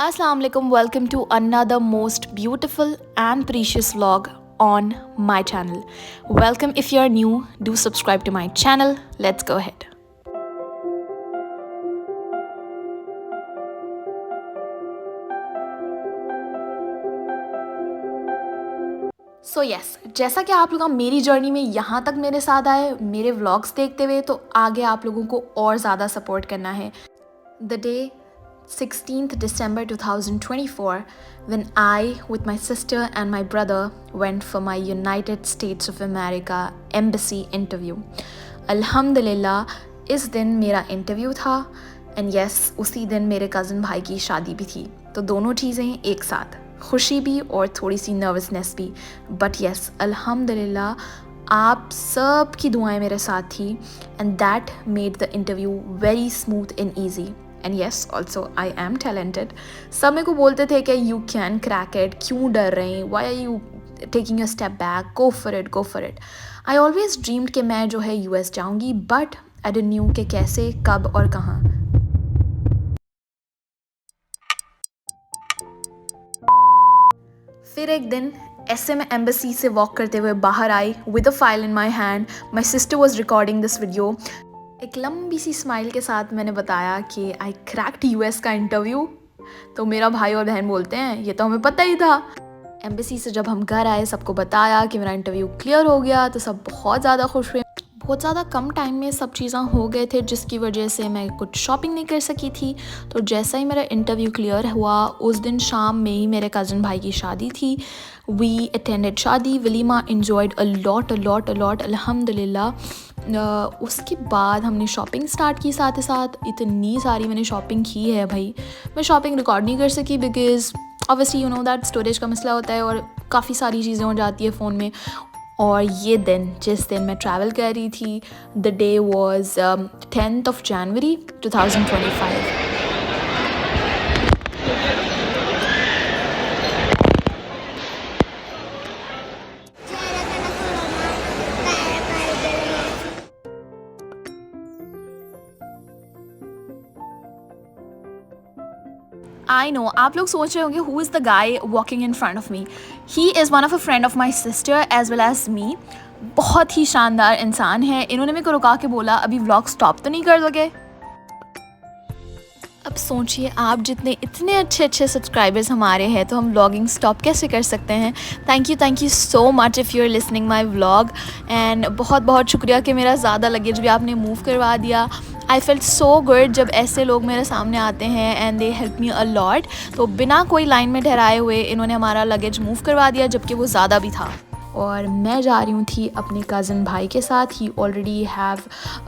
Assalamualaikum, welcome to another most beautiful and precious vlog on my channel. Welcome if you are new, do subscribe to my channel. Let's go ahead. So yes, जैसा कि आप लोग मेरी journey में यहाँ तक मेरे साथ आए, मेरे व्लॉग्स देखते हुए, तो आगे आप लोगों को और ज़्यादा सपोर्ट करना है. The day 16th December 2024, when I, with my sister and my brother, went for my United States of America embassy interview. अल्हम्दुलिल्लाह, इस दिन मेरा इंटरव्यू था एंड यस, उसी दिन मेरे कज़न भाई की शादी भी थी. तो दोनों चीज़ें एक साथ, खुशी भी और थोड़ी सी नर्वसनेस भी. बट यस, अल्हम्दुलिल्लाह आप सब की दुआएं मेरे साथ थी and that made the interview very smooth and easy. And yes, also I am talented. सब मेरे को बोलते थे कि यू कैन क्रैक इट, क्यों डर रहे हैं, why are you taking a step back, go for it, go for it. I always dreamed कि मैं जो है यूएस जाऊंगी, बट आई डिडंट न्यू कि कैसे, कब और कहाँ. फिर एक दिन ऐसे मैं एम्बेसी से वॉक करते हुए बाहर आई with a file in my hand. My sister was recording this video. एक लंबी सी स्माइल के साथ मैंने बताया कि आई क्रैक्ड यूएस का इंटरव्यू. तो मेरा भाई और बहन बोलते हैं ये तो हमें पता ही था. एम्बेसी से जब हम घर आए, सबको बताया कि मेरा इंटरव्यू क्लियर हो गया, तो सब बहुत ज़्यादा खुश हुए. बहुत ज़्यादा कम टाइम में सब चीज़ें हो गए थे, जिसकी वजह से मैं कुछ शॉपिंग नहीं कर सकी थी. तो जैसा ही मेरा इंटरव्यू क्लियर हुआ, उस दिन शाम में ही मेरे कज़न भाई की शादी थी. वी अटेंडेड शादी, वलीमा, इन्जॉयड अ लॉट अल्हम्दुलिल्लाह. उसके बाद हमने शॉपिंग स्टार्ट की. साथ ही साथ इतनी सारी मैंने शॉपिंग की है भाई, मैं शॉपिंग रिकॉर्ड नहीं कर सकी because obviously you know that storage का मसला होता है और काफ़ी सारी चीज़ें हो जाती है फ़ोन में. और ये दिन, जिस दिन मैं ट्रैवल कर रही थी, the day was 10th January 2025. I know, आप लोग सोच रहे होंगे who is the guy walking in front of me. He is one of a friend of my sister as well as me. बहुत ही शानदार इंसान है. इन्होंने मेरे को रुका के बोला अभी व्लॉग स्टॉप तो नहीं कर दोगे. अब सोचिए, आप जितने इतने अच्छे सब्सक्राइबर्स हमारे हैं, तो हम व्लॉगिंग स्टॉप कैसे कर सकते हैं. Thank you so much if you are listening my vlog. And बहुत शुक्रिया कि मेरा ज़्यादा लगेज भी आपने मूव करवा दिया. आई फेल्ट सो गुड जब ऐसे लोग मेरे सामने आते हैं and they help me a lot. तो बिना कोई लाइन में ठहराए हुए इन्होंने हमारा लगेज मूव करवा दिया, जबकि वो ज़्यादा भी था. और मैं जा रही हूँ थी अपने कज़न भाई के साथ. He already have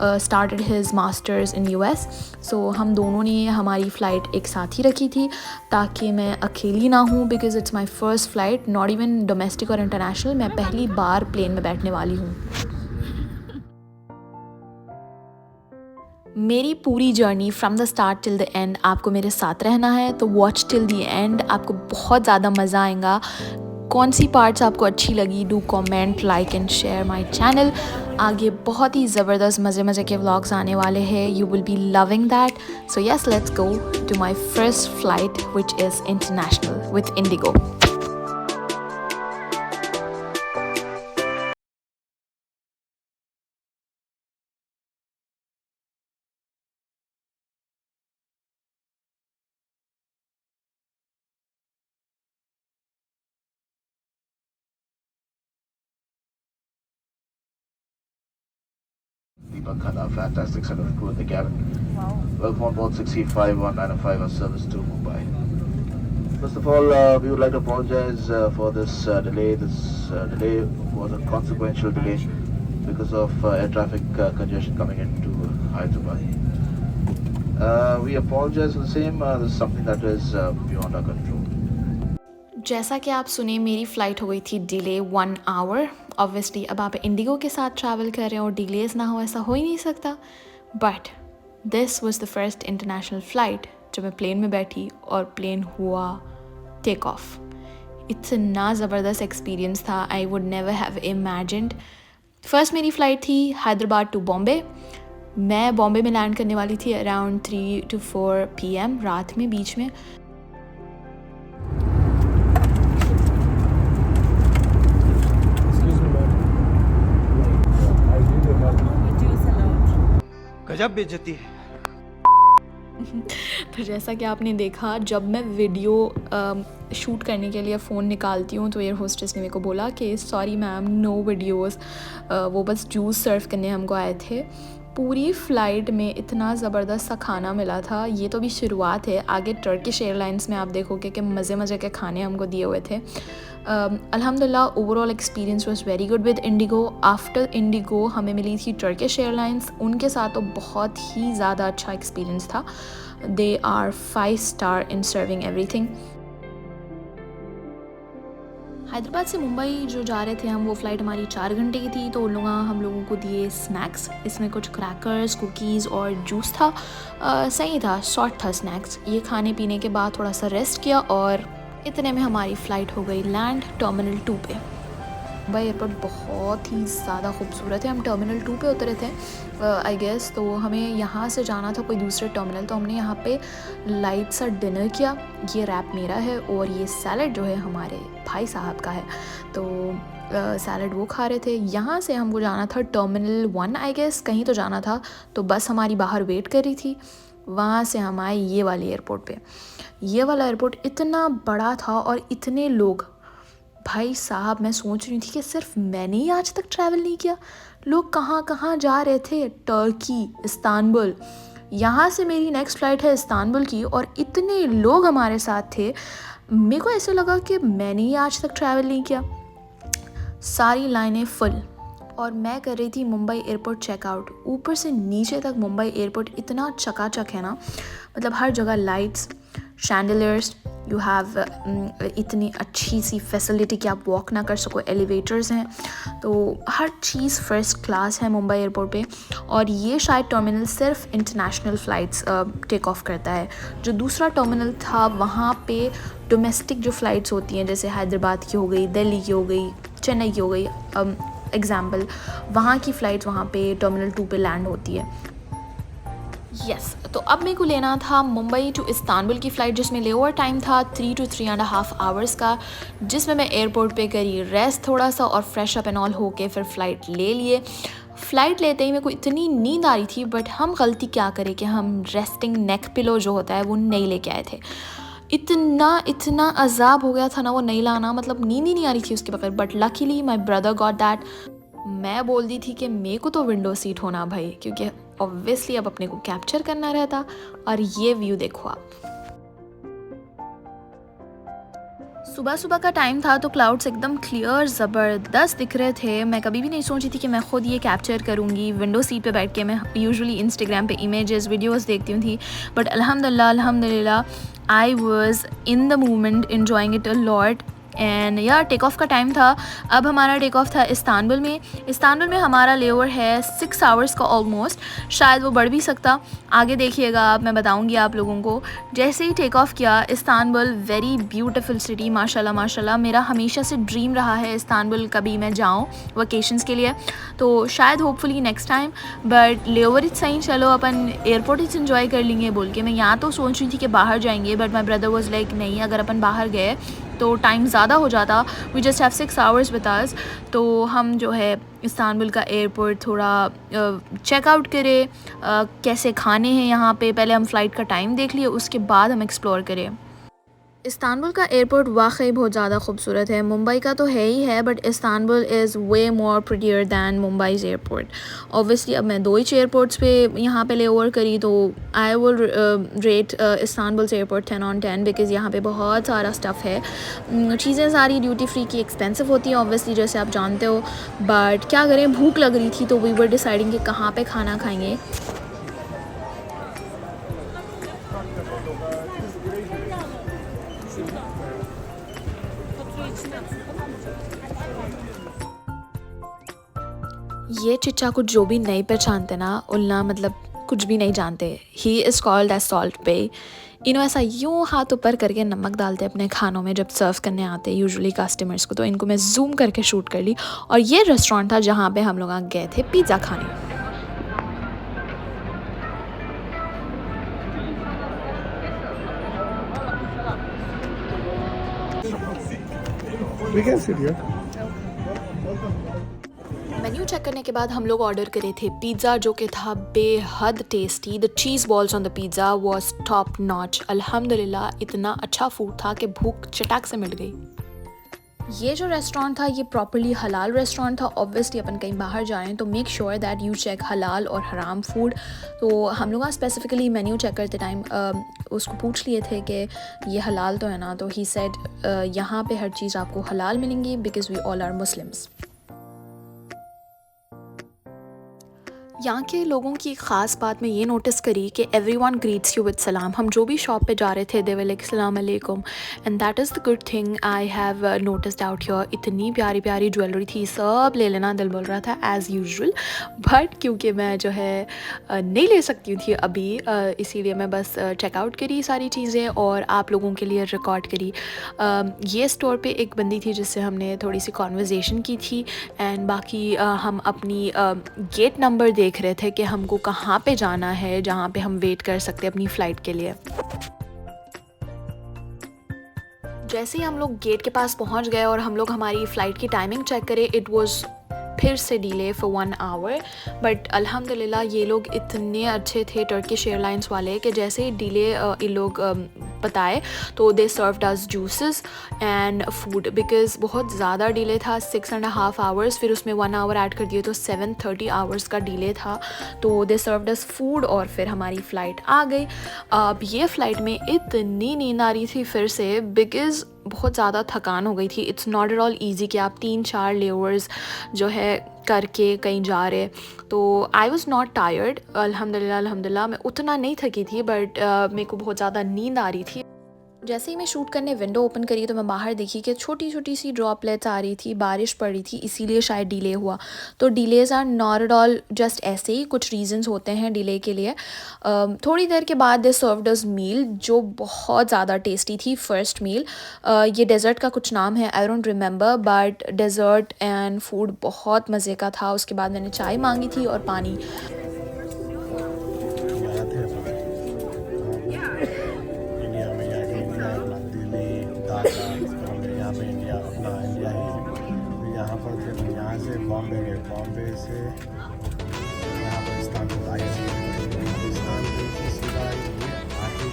started his masters in US. So हम दोनों ने हमारी फ़्लाइट एक साथ ही रखी थी ताकि मैं अकेली ना हूँ, because it's my first flight, not even domestic और इंटरनेशनल. मैं पहली बार प्लेन में बैठने वाली हूँ. मेरी पूरी journey from the start till the end आपको मेरे साथ रहना है, तो वॉच टिल द एंड. आपको बहुत ज़्यादा मज़ा आएगा. कौन सी पार्ट्स आपको अच्छी लगी, do comment, like and share my channel. आगे बहुत ही ज़बरदस्त मज़े के व्लॉग्स आने वाले हैं. You will be loving that. So yes, let's go to my first flight which is international with IndiGo. Deepak Khanna, fantastic set of crew in the cabin. Wow. Welcome on board 635-1905, our service to Mumbai. First of all, we would like to apologize for this delay. This delay was a consequential delay because of air traffic congestion coming into Hyderabad. We apologize for the same. This is something that is beyond our control. जैसा कि आप सुने, मेरी flight हो गई थी delay 1 hour. Obviously अब आप इंडिगो के साथ ट्रैवल कर रहे हो और डिलेज़ ना हो, ऐसा हो ही नहीं सकता. But this was the first international flight जब मैं प्लेन में बैठी और प्लेन हुआ टेक ऑफ. इतना ज़बरदस्त एक्सपीरियंस था, I would never have imagined. First मेरी फ़्लाइट थी हैदराबाद टू बॉम्बे. मैं बॉम्बे में लैंड करने वाली थी अराउंड 3 to 4 PM रात में, बीच में. गजब बेइज्जती है। तो जैसा कि आपने देखा, जब मैं वीडियो शूट करने के लिए फ़ोन निकालती हूँ तो एयर होस्टेस ने मेरे को बोला कि सॉरी मैम, नो वीडियोस। वो बस जूस सर्व करने हमको आए थे। पूरी फ़्लाइट में इतना ज़बरदस्त सा खाना मिला था। ये तो भी शुरुआत है, आगे टर्किश एयरलाइंस में आप देखोगे कि मज़े मज़े के खाने हमको दिए हुए थे। अल्हम्दुलिल्लाह overall experience was very good with Indigo. After Indigo हमें मिली थी टर्किश एयरलाइंस, उनके साथ तो बहुत ही ज़्यादा अच्छा एक्सपीरियंस था। They are 5 star in serving everything. Hyderabad से मुंबई जो जा रहे थे हम, वो फ़्लाइट हमारी 4 घंटे की थी। तो उन लोगों हम लोगों को दिए स्नैक्स, इसमें कुछ क्रैकर्स, कुकीज़ और जूस था। सही था, शॉर्ट था स्नैक्स। ये खाने पीने के बाद थोड़ा सा रेस्ट किया और इतने में हमारी फ़्लाइट हो गई लैंड टर्मिनल 2 पे। मुंबई एयरपोर्ट बहुत ही ज़्यादा खूबसूरत है। हम टर्मिनल 2 पे उतरे थे आई गेस। तो हमें यहाँ से जाना था कोई दूसरे टर्मिनल, तो हमने यहाँ पे लाइट सा डिनर किया। ये रैप मेरा है और ये सैलड जो है हमारे भाई साहब का है। तो सैलड वो खा रहे थे। यहाँ से हमको जाना था टर्मिनल 1 आई गेस, कहीं तो जाना था। तो बस हमारी बाहर वेट कर रही थी। वहाँ से हम आए ये वाले एयरपोर्ट पे। ये वाला एयरपोर्ट इतना बड़ा था और इतने लोग, भाई साहब मैं सोच रही थी कि सिर्फ मैंने ही आज तक ट्रैवल नहीं किया। लोग कहाँ कहाँ जा रहे थे, टर्की, इस्तांबुल। यहाँ से मेरी नेक्स्ट फ़्लाइट है इस्तांबुल की और इतने लोग हमारे साथ थे। मेरे को ऐसे लगा कि मैंने ही आज तक ट्रैवल नहीं किया। सारी लाइनें फुल और मैं कर रही थी मुंबई एयरपोर्ट चेकआउट। ऊपर से नीचे तक मुंबई एयरपोर्ट इतना चकाचक है ना, मतलब हर जगह लाइट्स, शैंडलियर्स, यू हैव इतनी अच्छी सी फैसिलिटी कि आप वॉक ना कर सको, एलिवेटर्स हैं। तो हर चीज़ फ़र्स्ट क्लास है मुंबई एयरपोर्ट पे। और ये शायद टर्मिनल सिर्फ इंटरनेशनल फ़्लाइट्स टेक ऑफ करता है। जो दूसरा टर्मिनल था वहाँ पे डोमेस्टिक जो फ़्लाइट्स होती हैं, जैसे हैदराबाद की हो गई, दिल्ली की हो गई, चेन्नई की हो गई एग्ज़ाम्पल, वहाँ की फ़्लाइट्स वहाँ पे टर्मिनल 2 पे लैंड होती है। यस तो अब मेरे को लेना था मुंबई टू इस्तांबुल की फ़्लाइट, जिसमें लेओवर टाइम था 3 to 3.5 आवर्स का, जिसमें मैं एयरपोर्ट पे करी रेस्ट थोड़ा सा और फ्रेश अप एंड ऑल होके फिर फ़्लाइट ले लिए। फ़्लाइट लेते ही मेरे को इतनी नींद आ रही थी, बट हम गलती क्या करें कि हम रेस्टिंग नेक पिलो जो होता है वो नहीं लेके आए थे। इतना अजाब हो गया था ना वो नहीं लाना, मतलब नींद ही नहीं आ रही थी उसके बगैर। But luckily my brother got that. मैं बोल दी थी कि मेरे को तो विंडो सीट होना भाई, क्योंकि ऑब्वियसली अब अपने को कैप्चर करना रहता। और ये व्यू देखो आप, सुबह सुबह का टाइम था तो क्लाउड्स एकदम क्लियर ज़बरदस्त दिख रहे थे। मैं कभी भी नहीं सोची थी कि मैं खुद ये कैप्चर करूँगी विंडो सीट पे बैठ के। मैं यूजुअली इंस्टाग्राम पे इमेजेस वीडियोस देखती थी, बट अल्हम्दुलिल्लाह I was in the moment enjoying it a lot. And यार टेक ऑफ का टाइम था। अब हमारा टेक ऑफ था इस्तांबुल में हमारा लेओवर है 6 आवर्स का ऑलमोस्ट, शायद वो बढ़ भी सकता। आगे देखिएगा आप, मैं बताऊंगी आप लोगों को। जैसे ही टेक ऑफ किया, इस्तांबुल वेरी ब्यूटीफुल सिटी, माशाल्लाह। मेरा हमेशा से ड्रीम रहा है इस्तांबुल कभी मैं जाऊँ वकेशंस के लिए, तो शायद hopefully next time. But layover is सही, चलो अपन एयरपोर्ट ही इन्जॉय कर लेंगे बोल के। मैं यहाँ तो सोच रही थी कि बाहर जाएंगे, but my brother was like नहीं, अगर अपन बाहर गए तो टाइम ज़्यादा हो जाता, we just have 6 hours with us. तो हम जो है इस्तांबुल का एयरपोर्ट थोड़ा चेकआउट करें, कैसे खाने हैं यहाँ पे, पहले हम फ़्लाइट का टाइम देख लिए, उसके बाद हम एक्सप्लोर करें। इस्तांबुल का एयरपोर्ट वाकई बहुत ज़्यादा खूबसूरत है। मुंबई का तो है ही है, but Istanbul is way more prettier than Mumbai's airport. Obviously अब मैं 2 ही एयरपोर्ट्स पे यहाँ पे ले ओवर करी, तो I will rate Istanbul airport 10 on 10 because यहाँ पे बहुत सारा स्टफ़ है। चीज़ें सारी ड्यूटी फ्री की एक्सपेंसिव होती हैं ऑब्वियसली, जैसे आप जानते हो। बट क्या करें, भूख लग रही थी तो वी वर डिसाइडिंग कि कहाँ पर खाना खाएँगे। ये चिच्चा को जो भी नहीं पहचानते ना, उल्ला मतलब कुछ भी नहीं जानते। He is called as Salt Bae. इन्हों ऐसा यूँ हाथ ऊपर करके नमक डालते अपने खानों में जब सर्व करने आते हैं यूजुअली कस्टमर्स को। तो इनको मैं जूम करके शूट कर ली। और ये रेस्टोरेंट था जहाँ पे हम लोग गए थे पिज़्ज़ा खाने। We can sit here. Menu menu check करने के बाद हम लोग ऑर्डर करे थे पिज़्ज़ा, जो कि था बेहद tasty. The cheese balls on the pizza was top notch. अल्हम्दुलिल्लाह इतना अच्छा फूड था कि भूख चटाक से मिट गई। ये जो रेस्टोरेंट था ये प्रॉपर्ली हलाल रेस्टोरेंट था। ऑब्वियसली अपन कहीं बाहर जा रहे हैं तो make sure that you check हलाल और हराम फूड। तो हम लोग स्पेसिफिकली मेन्यू चेक करते टाइम उसको पूछ लिए थे कि ये हलाल तो है ना, तो ही सेड यहाँ पे हर चीज़ आपको हलाल मिलेंगी because we all are Muslims. यहाँ के लोगों की ख़ास बात मैं ये नोटिस करी कि एवरीवन ग्रीट्स यू विद सलाम। हम जो भी शॉप पे जा रहे थे दे वर लाइक अस्सलाम वालेकुम, and that is the good thing I have noticed out here. इतनी प्यारी प्यारी ज्वेलरी थी, सब ले लेना दिल बोल रहा था एज़ यूजुअल, बट क्योंकि मैं जो है नहीं ले सकती थी अभी, इसीलिए मैं बस चेकआउट करी सारी चीज़ें और आप लोगों के लिए रिकॉर्ड करी। ये स्टोर पे एक बंदी थी जिससे हमने थोड़ी सी कॉन्वर्जेसन की थी, एंड बाकी हम अपनी गेट नंबर देख रहे थे कि हमको कहाँ पे जाना है जहाँ पे हम वेट कर सकते हैं अपनी फ़्लाइट के लिए। जैसे ही हम लोग गेट के पास पहुँच गए और हम लोग हमारी फ़्लाइट की टाइमिंग चेक करें, इट वाज फिर से डिले फॉर 1 आवर, बट अल्हम्दुलिल्लाह ये लोग इतने अच्छे थे टर्किश एयरलाइंस वाले कि जैसे ही डिले ये लोग बताए तो they served us juices and food, because बहुत ज़्यादा डिले था 6.5 आवर्स, फिर उसमें 1 आवर ऐड कर दिए तो 7:30 आवर्स का डिले था। तो दे सर्व्ड अस फूड और फिर हमारी फ़्लाइट आ गई। अब ये फ़्लाइट में इतनी नींद आ रही थी फिर से, बिकॉज़ बहुत ज़्यादा थकान हो गई थी। It's not at all easy कि आप 3-4 लेवर्स जो है करके कहीं जा रहे। तो आई वॉज़ नॉट टायर्ड, अल्हम्दुलिल्लाह मैं उतना नहीं थकी थी, बट मेरे को बहुत ज़्यादा नींद आ रही थी। जैसे ही मैं शूट करने विंडो ओपन करी तो मैं बाहर देखी कि छोटी छोटी सी ड्रॉपलेट्स आ रही थी, बारिश पड़ रही थी, इसीलिए शायद डिले हुआ। तो delays are not at all just ऐसे ही, कुछ रीजंस होते हैं डिले के लिए। थोड़ी देर के बाद दे सर्व्ड अस मील जो बहुत ज़्यादा टेस्टी थी। फर्स्ट मील, ये डेज़र्ट का कुछ नाम है, I don't remember, but dessert and food बहुत मज़े का था। उसके बाद मैंने चाय मांगी थी और पानी। इंडिया अपना इंडिया ही यहाँ पर फिर यहाँ से बॉम्बे गए, बॉम्बे से यहाँ पर इस्तांबुल आई, इस्तांबुल से सीधा आगे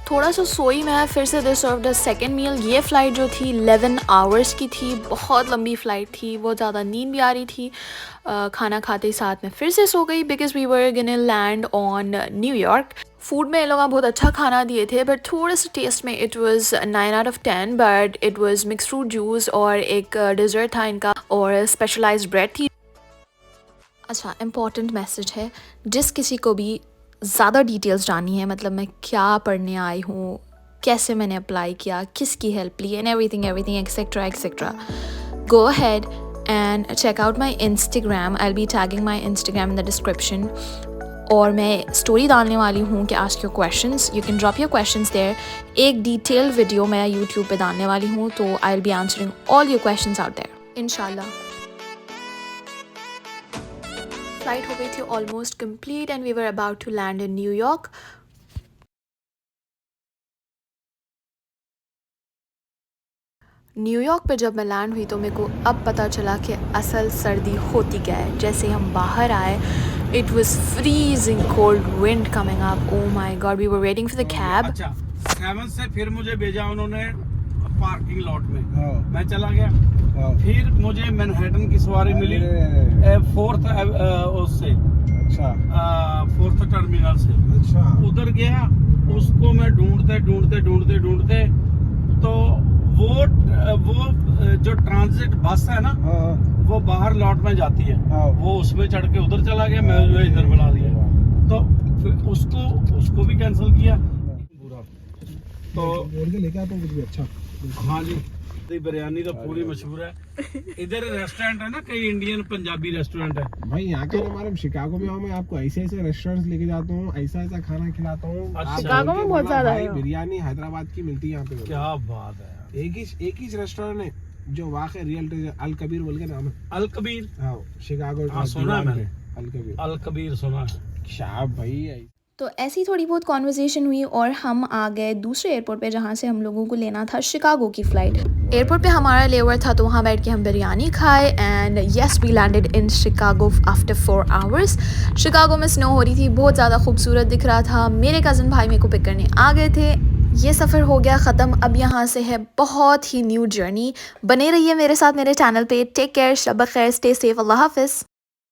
थोड़ा सा सोई मैं, फिर से दे सर्व्ड अस सेकंड मील। ये फ़्लाइट जो थी 11 आवर्स की थी, बहुत लंबी फ़्लाइट थी, बहुत ज़्यादा नींद भी आ रही थी। खाना खाते ही साथ में फिर से सो गई because we were gonna land on New York. Food में ये लोग बहुत अच्छा खाना दिए थे, बट थोड़ा सा टेस्ट में it was 9 out of 10, but it was mix fruit juice और एक डेज़र्ट था इनका और स्पेशलाइज्ड ब्रेड थी। अच्छा, इम्पॉर्टेंट मैसेज है, जिस किसी को भी ज़्यादा डिटेल्स जाननी है, मतलब मैं क्या पढ़ने आई हूँ, कैसे मैंने अप्लाई किया, किसकी हेल्प ली and everything etcetera etcetera, go ahead and check out my Instagram. I will be tagging my Instagram in the description, और मैं स्टोरी डालने वाली हूँ कि ask your questions, you can drop your questions there. एक detail video मैं YouTube पे डालने वाली हूँ, तो I will be answering all your questions out there इंशाल्लाह। फ्लाइट हो गई थी almost complete and we were about to land in New York. New York पे जब मैं लैंड हुई तो मेरे को अब पता चला कि असल सर्दी होती क्या है। जैसे हम बाहर आए, it was freezing cold, wind coming up, oh my God, we were waiting for the cab. अच्छा, 7 से फिर मुझे भेजा उन्होंने पार्किंग लॉट में, मैं चला गया। फिर मुझे मैनहट्टन की सवारी मिली 4th उससे, अच्छा 4th टर्मिनल से। अच्छा, उधर गया, उसको मैं ढूंढते तो वो जो ट्रांजिट बस है ना, वो बाहर लॉट में जाती है, वो उसमें चढ़ के उधर चला गया, मैं जो इधर बना दिया। तो फिर उसको भी कैंसिल किया पूरा। तो लेके आता हूँ कुछ भी अच्छा। हाँ जी, बिरयानी तो पूरी मशहूर है। इधर रेस्टोरेंट है ना, कई इंडियन पंजाबी रेस्टोरेंट है भाई। यहाँ के हमारे शिकागो में मैं आपको ऐसे रेस्टोरेंट्स लेके जाता हूँ, ऐसा खाना खिलाता हूँ। अच्छा, शिकागो में बहुत ज्यादा है। बिरयानी हैदराबाद की मिलती है यहाँ पे। क्या बात है, एक ही रेस्टोरेंट है जो वाक़ई रियल अल कबीर बोल के नाम है। अल कबीर, हाँ, शिकागो हाँ, सुना है मैंने। अल कबीर। अल कबीर सुना है। क्या भाई तो ऐसी थोड़ी बहुत कॉन्वर्जेशन हुई और हम आ गए दूसरे एयरपोर्ट पे जहाँ से हम लोगों को लेना था शिकागो की फ़्लाइट। एयरपोर्ट पे हमारा लेओवर था तो वहाँ बैठ के हम बिरयानी खाए and yes we landed in Chicago after 4 hours. Chicago में स्नो हो रही थी, बहुत ज़्यादा खूबसूरत दिख रहा था। मेरे कज़न भाई मेरे को पिक करने आ गए थे। ये सफ़र हो गया ख़त्म। अब यहाँ से है बहुत ही न्यू जर्नी। बने रहिए मेरे साथ मेरे चैनल पे। टेक केयर, शब खैर, स्टे सेफ, अल्लाह हाफ़िज़।